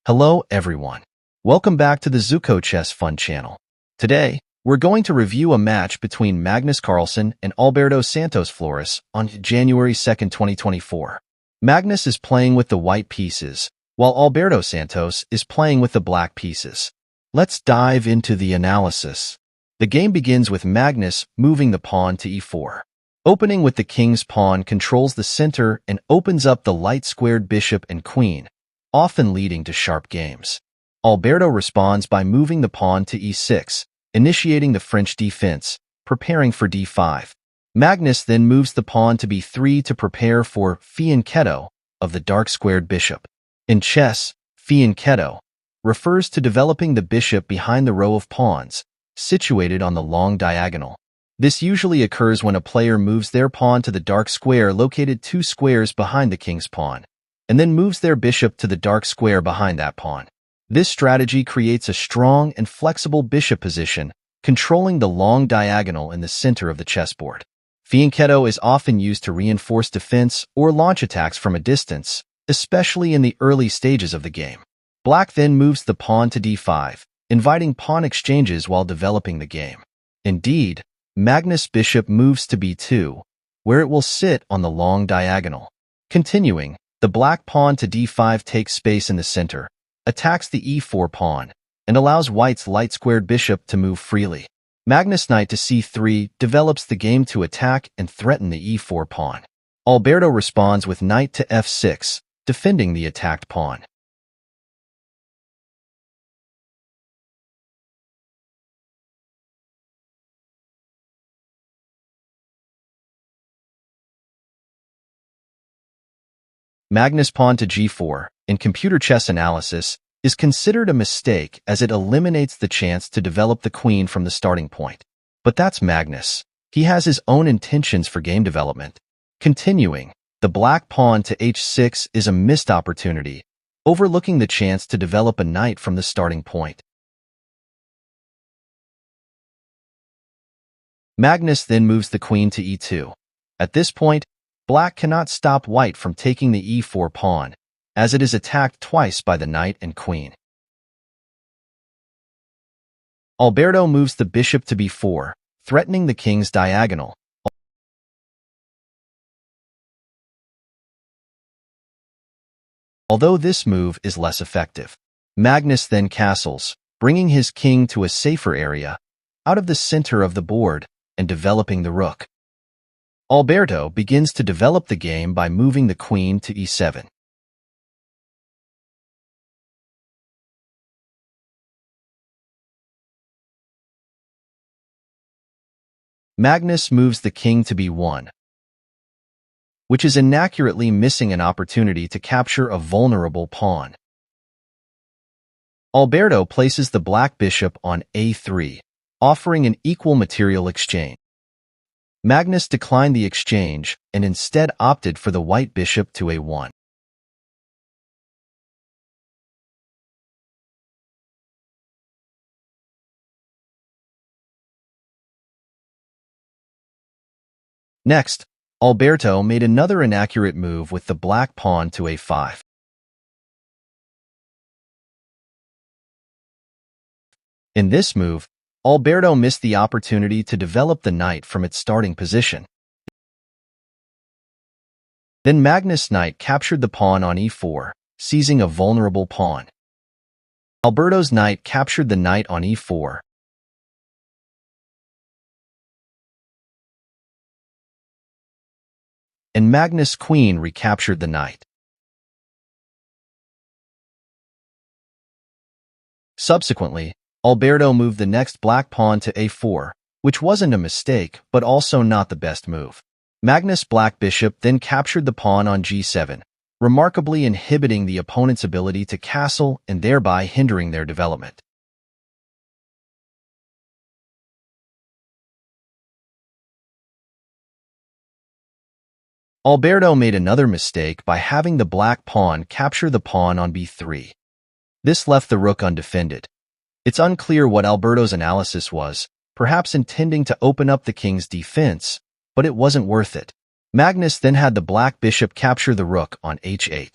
Hello everyone. Welcome back to the Zuko Chess Fun channel. Today, we're going to review a match between Magnus Carslen and Alberto Santos Flores on January 2nd, 2024. Magnus is playing with the white pieces, while Alberto Santos is playing with the black pieces. Let's dive into the analysis. The game begins with Magnus moving the pawn to e4. Opening with the king's pawn controls the center and opens up the light-squared bishop and queen, often leading to sharp games. Alberto responds by moving the pawn to e6, initiating the French defense, preparing for d5. Magnus then moves the pawn to b3 to prepare for fianchetto of the dark-squared bishop. In chess, fianchetto refers to developing the bishop behind the row of pawns, situated on the long diagonal. This usually occurs when a player moves their pawn to the dark square located 2 squares behind the king's pawn, and then moves their bishop to the dark square behind that pawn. This strategy creates a strong and flexible bishop position, controlling the long diagonal in the center of the chessboard. Fianchetto is often used to reinforce defense or launch attacks from a distance, especially in the early stages of the game. Black then moves the pawn to d5, inviting pawn exchanges while developing the game. Indeed, Magnus' bishop moves to b2, where it will sit on the long diagonal. Continuing, the black pawn to d5 takes space in the center, attacks the e4 pawn, and allows white's light-squared bishop to move freely. Magnus' knight to c3 develops the game to attack and threaten the e4 pawn. Alberto responds with knight to f6, defending the attacked pawn. Magnus' pawn to g4, in computer chess analysis, is considered a mistake as it eliminates the chance to develop the queen from the starting point. But that's Magnus. He has his own intentions for game development. Continuing, the black pawn to h6 is a missed opportunity, overlooking the chance to develop a knight from the starting point. Magnus then moves the queen to e2. At this point, Black cannot stop white from taking the e4 pawn, as it is attacked twice by the knight and queen. Alberto moves the bishop to b4, threatening the king's diagonal. Although this move is less effective, Magnus then castles, bringing his king to a safer area, out of the center of the board, and developing the rook. Alberto begins to develop the game by moving the queen to e7. Magnus moves the king to b1, which is inaccurately missing an opportunity to capture a vulnerable pawn. Alberto places the black bishop on a3, offering an equal material exchange. Magnus declined the exchange and instead opted for the white bishop to a1. Next, Alberto made another inaccurate move with the black pawn to a5. In this move, Alberto missed the opportunity to develop the knight from its starting position. Then Magnus' knight captured the pawn on e4, seizing a vulnerable pawn. Alberto's knight captured the knight on e4, and Magnus' queen recaptured the knight. Subsequently, Alberto moved the next black pawn to a4, which wasn't a mistake, but also not the best move. Magnus' black bishop then captured the pawn on g7, remarkably inhibiting the opponent's ability to castle and thereby hindering their development. Alberto made another mistake by having the black pawn capture the pawn on b3. This left the rook undefended. It's unclear what Alberto's analysis was, perhaps intending to open up the king's defense, but it wasn't worth it. Magnus then had the black bishop capture the rook on h8.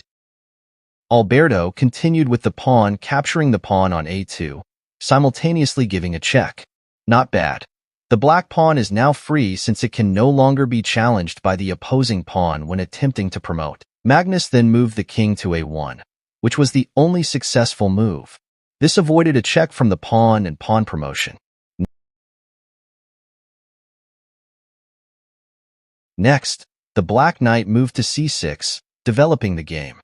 Alberto continued with the pawn, capturing the pawn on a2, simultaneously giving a check. Not bad. The black pawn is now free since it can no longer be challenged by the opposing pawn when attempting to promote. Magnus then moved the king to a1, which was the only successful move. This avoided a check from the pawn and pawn promotion. Next, the black knight moved to c6, developing the game.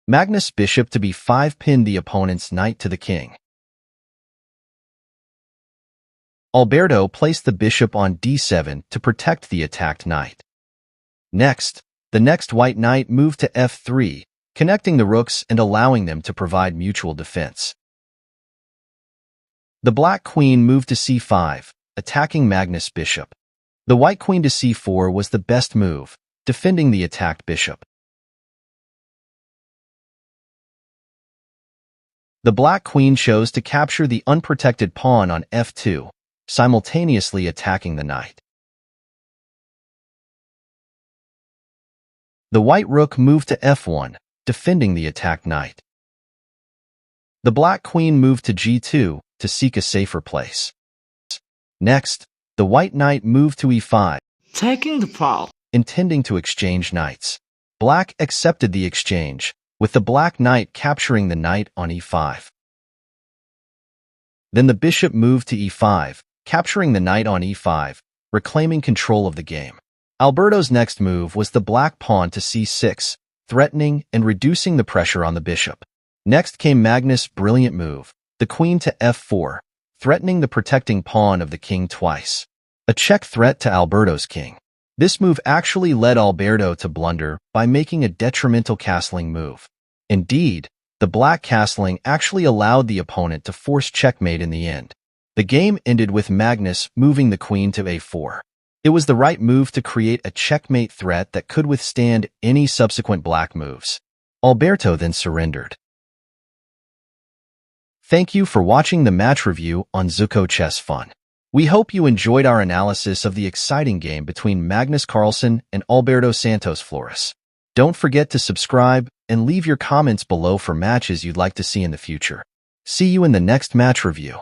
Magnus' bishop to b5 pinned the opponent's knight to the king. Alberto placed the bishop on d7 to protect the attacked knight. Next, the next white knight moved to f3, connecting the rooks and allowing them to provide mutual defense. The black queen moved to c5, attacking Magnus' bishop. The white queen to c4 was the best move, defending the attacked bishop. The black queen chose to capture the unprotected pawn on f2, simultaneously attacking the knight. The white rook moved to f1, defending the attacked knight. The black queen moved to g2 to seek a safer place. Next, the white knight moved to e5, taking the pawn, intending to exchange knights. Black accepted the exchange, with the black knight capturing the knight on e5. Then the bishop moved to e5, capturing the knight on e5, reclaiming control of the game. Alberto's next move was the black pawn to c6, threatening and reducing the pressure on the bishop. Next came Magnus' brilliant move, the queen to f4, threatening the protecting pawn of the king twice. A check threat to Alberto's king. This move actually led Alberto to blunder by making a detrimental castling move. Indeed, the black castling actually allowed the opponent to force checkmate in the end. The game ended with Magnus moving the queen to a4. It was the right move to create a checkmate threat that could withstand any subsequent black moves. Alberto then surrendered. Thank you for watching the match review on Zuko Chess Fun. We hope you enjoyed our analysis of the exciting game between Magnus Carlsen and Alberto Santos Flores. Don't forget to subscribe and leave your comments below for matches you'd like to see in the future. See you in the next match review.